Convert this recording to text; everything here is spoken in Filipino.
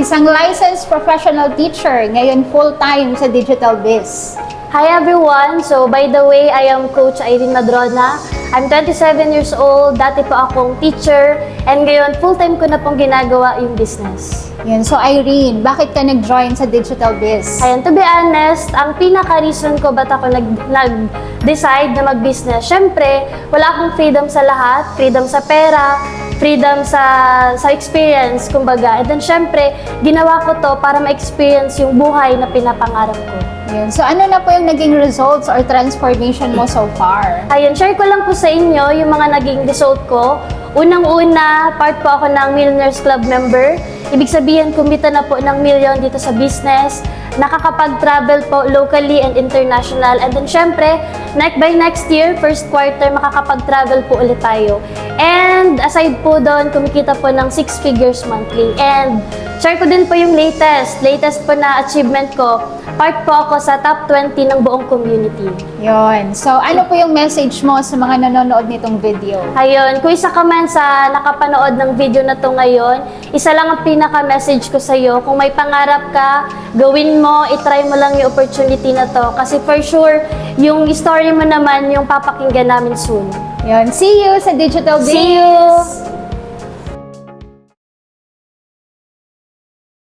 isang licensed professional teacher, ngayon full-time sa Digital Biz. Hi everyone! So by the way, I am Coach Irene Madrona. I'm 27 years old, dati po akong teacher, and ngayon full-time ko na pong ginagawa yung business. Yun. So Irene, bakit ka nag-join sa Digital Biz? Ayan, to be honest, ang pinaka-reason ko ba't ako nag-decide na mag-business, syempre, wala akong freedom sa lahat, freedom sa pera, freedom sa experience, kumbaga. And then syempre, ginawa ko to para ma-experience yung buhay na pinapangarap ko. Yun. So ano na po yung naging results or transformation mo so far? Ayun, share ko lang po sa inyo yung mga naging result ko. Unang-una, part po ako ng Millionaires Club member. Ibig sabihin, kumita na po ng million dito sa business. Nakakapag-travel po locally and international. And then syempre, by next year, first quarter, makakapag-travel po ulit tayo. And aside po doon, kumikita po ng 6 figures monthly. And share ko din po yung latest po na achievement ko. Part po ako sa top 20 ng buong community. Yun. So ano po yung message mo sa mga nanonood nitong video? Ayun, kung isa ka man sa nakapanood ng video na to ngayon, isa lang ang pinaka-message ko sa iyo. Kung may pangarap ka, gawin mo, itry mo lang yung opportunity na to. Kasi for sure, yung story mo naman yung papakinggan namin soon. Yun. See you sa Digital Biz! See you!